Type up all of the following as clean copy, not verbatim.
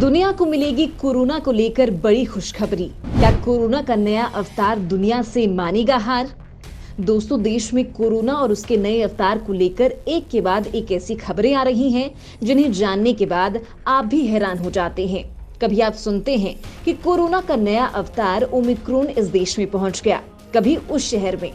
दुनिया को मिलेगी कोरोना को लेकर बड़ी खुशखबरी। क्या कोरोना का नया अवतार दुनिया से मानेगा हार? दोस्तों, देश में कोरोना और उसके नए अवतार को लेकर एक के बाद एक ऐसी खबरें आ रही हैं जिन्हें जानने के बाद आप भी हैरान हो जाते हैं। कभी आप सुनते हैं कि कोरोना का नया अवतार ओमिक्रॉन इस देश में पहुंच गया, कभी उस शहर में।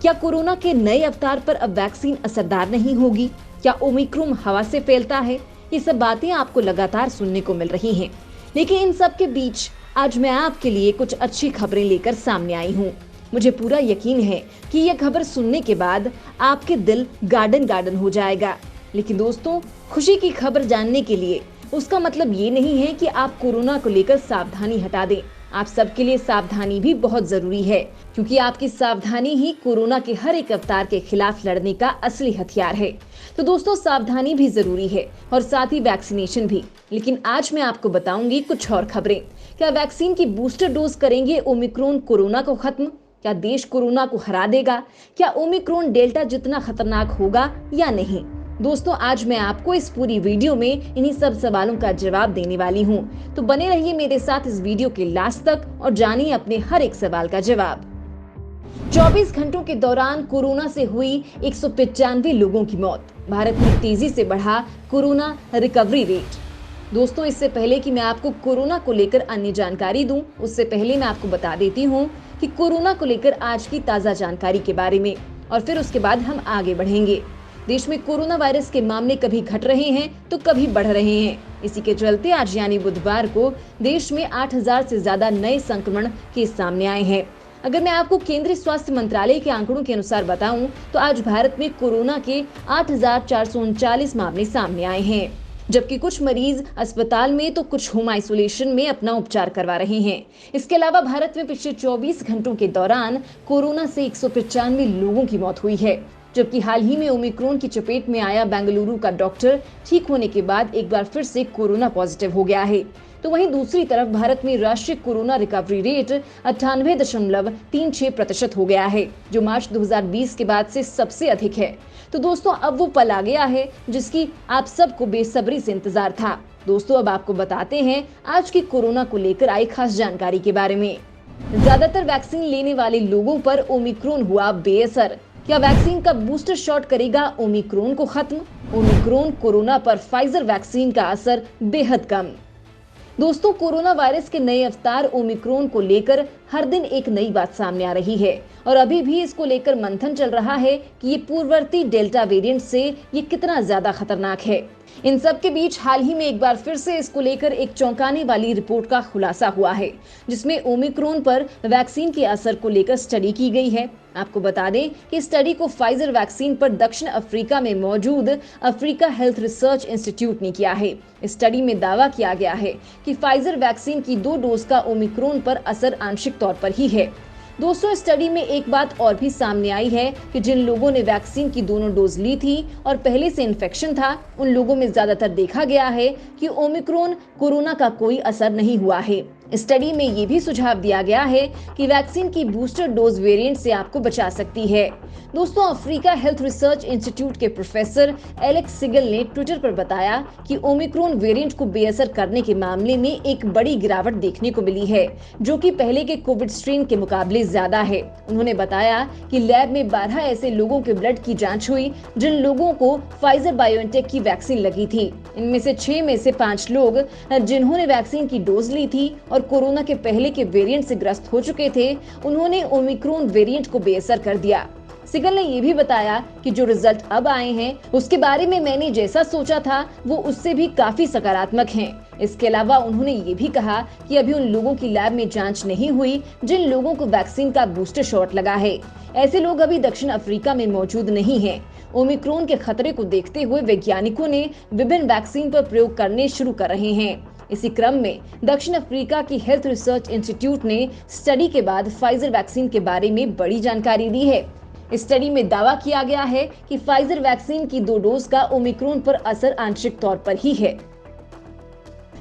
क्या कोरोना के नए अवतार पर अब वैक्सीन असरदार नहीं होगी? क्या ओमिक्रॉन हवा से फैलता है? ये सब बातें आपको लगातार सुनने को मिल रही हैं। लेकिन इन सब के बीच आज मैं आपके लिए कुछ अच्छी खबरें लेकर सामने आई हूँ। मुझे पूरा यकीन है कि यह खबर सुनने के बाद आपके दिल गार्डन गार्डन हो जाएगा। लेकिन दोस्तों, खुशी की खबर जानने के लिए उसका मतलब ये नहीं है कि आप कोरोना को लेकर सावधानी हटा दें। आप सबके लिए सावधानी भी बहुत जरूरी है, क्योंकि आपकी सावधानी ही कोरोना के हर एक अवतार के खिलाफ लड़ने का असली हथियार है। तो दोस्तों, सावधानी भी जरूरी है और साथ ही वैक्सीनेशन भी। लेकिन आज मैं आपको बताऊंगी कुछ और खबरें। क्या वैक्सीन की बूस्टर डोज करेंगे ओमिक्रॉन कोरोना को खत्म? क्या देश कोरोना को हरा देगा? क्या ओमिक्रॉन डेल्टा जितना खतरनाक होगा या नहीं? दोस्तों, आज मैं आपको इस पूरी वीडियो में इन्हीं सब सवालों का जवाब देने वाली हूँ। तो बने रहिए मेरे साथ इस वीडियो के लास्ट तक और जानिए अपने हर एक सवाल का जवाब। 24 घंटों के दौरान कोरोना से हुई 195 लोगों की मौत। भारत में तेजी से बढ़ा कोरोना रिकवरी रेट। दोस्तों, इससे पहले कि मैं आपको कोरोना को लेकर अन्य जानकारी दूं, उससे पहले मैं आपको बता देती हूं कि कोरोना को लेकर आज की ताजा जानकारी के बारे में, और फिर उसके बाद हम आगे बढ़ेंगे। देश में कोरोना वायरस के मामले कभी घट रहे हैं तो कभी बढ़ रहे हैं। इसी के चलते आज यानी बुधवार को देश में 8000 से ज्यादा नए संक्रमण केस सामने आए हैं। अगर मैं आपको केंद्रीय स्वास्थ्य मंत्रालय के आंकड़ों के अनुसार बताऊं तो आज भारत में कोरोना के 8439 मामले सामने आए हैं, जबकि कुछ मरीज अस्पताल में तो कुछ होम आइसोलेशन में अपना उपचार करवा रहे हैं। इसके अलावा भारत में पिछले 24 घंटों के दौरान कोरोना से 195 लोगों की मौत हुई है, जबकि हाल ही में ओमिक्रॉन की चपेट में आया बेंगलुरु का डॉक्टर ठीक होने के बाद एक बार फिर से कोरोना पॉजिटिव हो गया है। तो वहीं दूसरी तरफ भारत में राष्ट्रीय कोरोना रिकवरी रेट 98.36% हो गया है, जो मार्च 2020 के बाद से सबसे अधिक है। तो दोस्तों, अब वो पल आ गया है जिसकी आप सबको बेसब्री से इंतजार था। दोस्तों, अब आपको बताते हैं आज की कोरोना को लेकर आई खास जानकारी के बारे में। ज्यादातर वैक्सीन लेने वाले लोगों पर ओमिक्रॉन हुआ बेअसर। क्या वैक्सीन का बूस्टर शॉट करेगा ओमिक्रॉन को खत्म? ओमिक्रॉन कोरोना पर फाइजर वैक्सीन का असर बेहद कम। दोस्तों, कोरोना वायरस के नए अवतार ओमिक्रॉन को लेकर हर दिन एक नई बात सामने आ रही है, और अभी भी इसको लेकर मंथन चल रहा है कि ये पूर्ववर्ती डेल्टा वेरिएंट से ये कितना ज्यादा खतरनाक है। इन सब के बीच हाल ही में एक बार फिर से इसको लेकर एक चौंकाने वाली रिपोर्ट का खुलासा हुआ है, जिसमें ओमिक्रॉन पर वैक्सीन के असर को लेकर स्टडी की गई है। आपको बता दें कि स्टडी को फाइजर वैक्सीन पर दक्षिण अफ्रीका में मौजूद अफ्रीका हेल्थ रिसर्च इंस्टीट्यूट ने किया है। इस स्टडी में दावा किया गया है कि फाइजर वैक्सीन की 2 डोज का ओमिक्रॉन पर असर आंशिक तौर पर ही है। दोस्तों, इस स्टडी में एक बात और भी सामने आई है कि जिन लोगों ने वैक्सीन की दोनों डोज ली थी और पहले से इन्फेक्शन था, उन लोगों में ज्यादातर देखा गया है कि ओमिक्रॉन कोरोना का कोई असर नहीं हुआ है। स्टडी में ये भी सुझाव दिया गया है कि वैक्सीन की बूस्टर डोज वेरिएंट से आपको बचा सकती है। दोस्तों, अफ्रीका हेल्थ रिसर्च इंस्टीट्यूट के प्रोफेसर एलेक्स सिगल ने ट्विटर पर बताया कि ओमिक्रॉन वेरिएंट को बेअसर करने के मामले में एक बड़ी गिरावट देखने को मिली है, जो कि पहले के कोविड स्ट्रेन के मुकाबले ज्यादा है। उन्होंने बताया कि लैब में 12 ऐसे लोगों के ब्लड की जांच हुई जिन लोगों को फाइजर बायोएनटेक की वैक्सीन लगी थी। इनमें से 6 में से 5 लोग जिन्होंने वैक्सीन की डोज ली थी और कोरोना के पहले के वेरिएंट से ग्रस्त हो चुके थे, उन्होंने ओमिक्रॉन वेरिएंट को बेअसर कर दिया। सिगल ने यह भी बताया कि जो रिजल्ट अब आए हैं उसके बारे में मैंने जैसा सोचा था वो उससे भी काफी सकारात्मक हैं। इसके अलावा उन्होंने ये भी कहा कि अभी उन लोगों की लैब में जांच नहीं हुई जिन लोगों को वैक्सीन का बूस्टर शॉट लगा है। ऐसे लोग अभी दक्षिण अफ्रीका में मौजूद नहीं हैं। ओमिक्रॉन के खतरे को देखते हुए वैज्ञानिकों ने विभिन्न वैक्सीन पर प्रयोग करने शुरू कर रहे हैं। इसी क्रम में दक्षिण अफ्रीका की हेल्थ रिसर्च इंस्टीट्यूट ने स्टडी के बाद फाइजर वैक्सीन के बारे में बड़ी जानकारी दी है। इस स्टडी में दावा किया गया है कि फाइजर वैक्सीन की 2 डोज का ओमिक्रॉन पर असर आंशिक तौर पर ही है।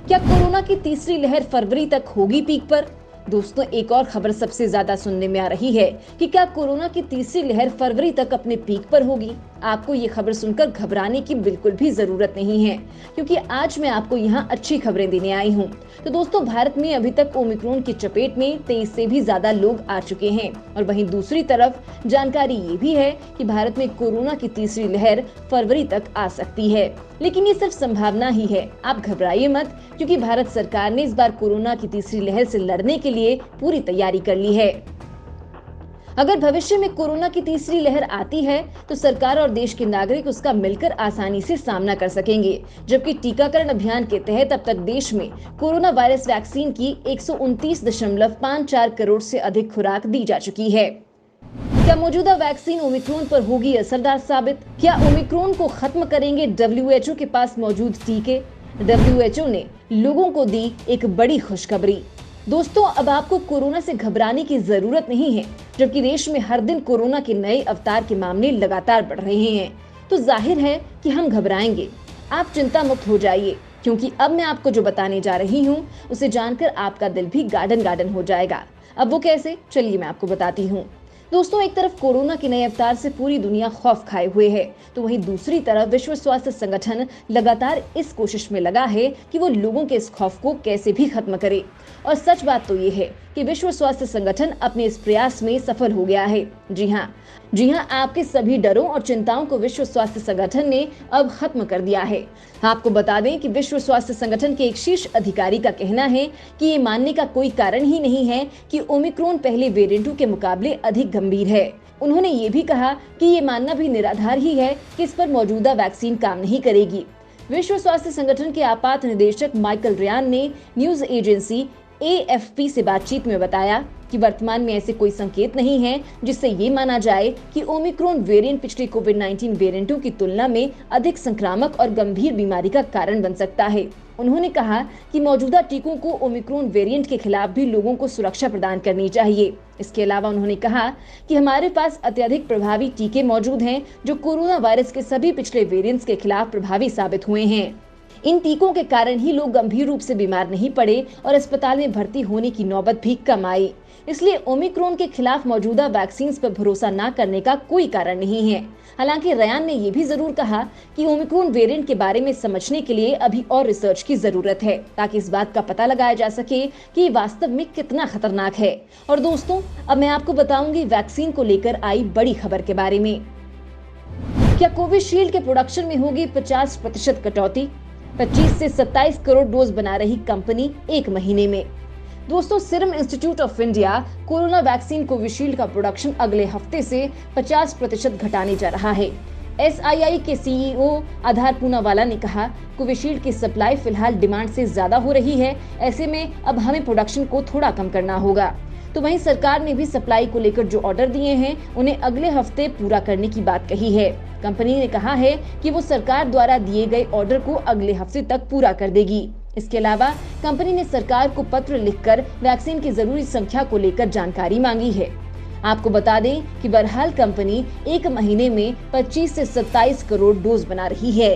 क्या कोरोना की तीसरी लहर फरवरी तक होगी पीक पर? दोस्तों, एक और खबर सबसे ज्यादा सुनने में आ रही है कि क्या कोरोना की तीसरी लहर फरवरी तक अपने पीक पर होगी। आपको ये खबर सुनकर घबराने की बिल्कुल भी जरूरत नहीं है, क्योंकि आज मैं आपको यहाँ अच्छी खबरें देने आई हूँ। तो दोस्तों, भारत में अभी तक ओमिक्रॉन की चपेट में 23 से भी ज्यादा लोग आ चुके हैं। और वहीं दूसरी तरफ जानकारी ये भी है कि भारत में कोरोना की तीसरी लहर फरवरी तक आ सकती है। लेकिन ये सिर्फ संभावना ही है, आप घबराइए मत, क्योंकि भारत सरकार ने इस बार कोरोना की तीसरी लहर से लड़ने के लिए पूरी तैयारी कर ली है। अगर भविष्य में कोरोना की तीसरी लहर आती है तो सरकार और देश के नागरिक उसका मिलकर आसानी से सामना कर सकेंगे। जबकि टीकाकरण अभियान के तहत अब तक देश में कोरोना वायरस वैक्सीन की 129.54 करोड़ से अधिक खुराक दी जा चुकी है। क्या मौजूदा वैक्सीन ओमिक्रॉन पर होगी असरदार साबित? क्या ओमिक्रॉन को खत्म करेंगे WHO के पास मौजूद टीके? WHO ने लोगों को दी एक बड़ी खुशखबरी। दोस्तों, अब आपको कोरोना से घबराने की जरूरत नहीं है। जबकि देश में हर दिन कोरोना के नए अवतार के मामले लगातार बढ़ रहे हैं, तो जाहिर है कि हम घबराएंगे। आप चिंता मुक्त हो जाइए, क्योंकि अब मैं आपको जो बताने जा रही हूँ उसे जानकर आपका दिल भी गार्डन गार्डन हो जाएगा। अब वो कैसे, चलिए मैं आपको बताती हूँ। दोस्तों, एक तरफ कोरोना के नए अवतार से पूरी दुनिया खौफ खाए हुए है, तो वहीं दूसरी तरफ विश्व स्वास्थ्य संगठन लगातार इस कोशिश में लगा है कि वो लोगों के इस खौफ को कैसे भी खत्म करे। और सच बात तो ये है कि विश्व स्वास्थ्य संगठन अपने इस प्रयास में सफल हो गया है। जी हाँ, आपके सभी डरों और चिंताओं को विश्व स्वास्थ्य संगठन ने अब खत्म कर दिया है। आपको बता दें कि विश्व स्वास्थ्य संगठन के एक शीर्ष अधिकारी का कहना है कि ये मानने का कोई कारण ही नहीं है कि ओमिक्रॉन पहले वेरिएंटों के मुकाबले अधिक गंभीर है। उन्होंने ये भी कहा कि ये मानना भी निराधार ही है कि इस पर मौजूदा वैक्सीन काम नहीं करेगी। विश्व स्वास्थ्य संगठन के आपात निदेशक माइकल रियान ने न्यूज एजेंसी AFP से बातचीत में बताया कि वर्तमान में ऐसे कोई संकेत नहीं है जिससे ये माना जाए कि ओमिक्रॉन वेरिएंट पिछले कोविड-19 वेरिएंटों की तुलना में अधिक संक्रामक और गंभीर बीमारी का कारण बन सकता है। उन्होंने कहा कि मौजूदा टीकों को ओमिक्रॉन वेरिएंट के खिलाफ भी लोगों को सुरक्षा प्रदान करनी चाहिए। इसके अलावा उन्होंने कहा कि हमारे पास अत्यधिक प्रभावी टीके मौजूद हैं जो कोरोना वायरस के सभी पिछले वेरिएंट्स के खिलाफ प्रभावी साबित हुए हैं। इन टीकों के कारण ही लोग गंभीर रूप से बीमार नहीं पड़े और अस्पताल में भर्ती होने की नौबत भी कम आई। इसलिए ओमिक्रॉन के खिलाफ मौजूदा वैक्सीन पर भरोसा न करने का कोई कारण नहीं है। हालांकि रयान ने यह भी जरूर कहा कि ओमिक्रॉन वेरिएंट के बारे में समझने के लिए अभी और रिसर्च की जरूरत है, ताकि इस बात का पता लगाया जा सके कि ये वास्तव में कितना खतरनाक है। और दोस्तों, अब मैं आपको बताऊंगी वैक्सीन को लेकर आई बड़ी खबर के बारे में। क्या कोविशील्ड के प्रोडक्शन में होगी 50% कटौती? 25 से 27 करोड़ डोज बना रही कंपनी एक महीने में। दोस्तों, serum institute of India corona vaccine Covishield का प्रोडक्शन अगले हफ्ते से 50% घटाने जा रहा है। SII के CEO आधार पूनावाला ने कहा, कोविशील्ड की सप्लाई फिलहाल डिमांड से ज्यादा हो रही है, ऐसे में अब हमें प्रोडक्शन को थोड़ा कम करना होगा। तो वहीं सरकार ने भी सप्लाई को लेकर जो ऑर्डर दिए हैं उन्हें अगले हफ्ते पूरा करने की बात कही है। कंपनी ने कहा है कि वो सरकार द्वारा दिए गए ऑर्डर को अगले हफ्ते तक पूरा कर देगी। इसके अलावा कंपनी ने सरकार को पत्र लिखकर वैक्सीन की जरूरी संख्या को लेकर जानकारी मांगी है। आपको बता दें कि बहरहाल कंपनी एक महीने में 25 से 27 करोड़ डोज बना रही है।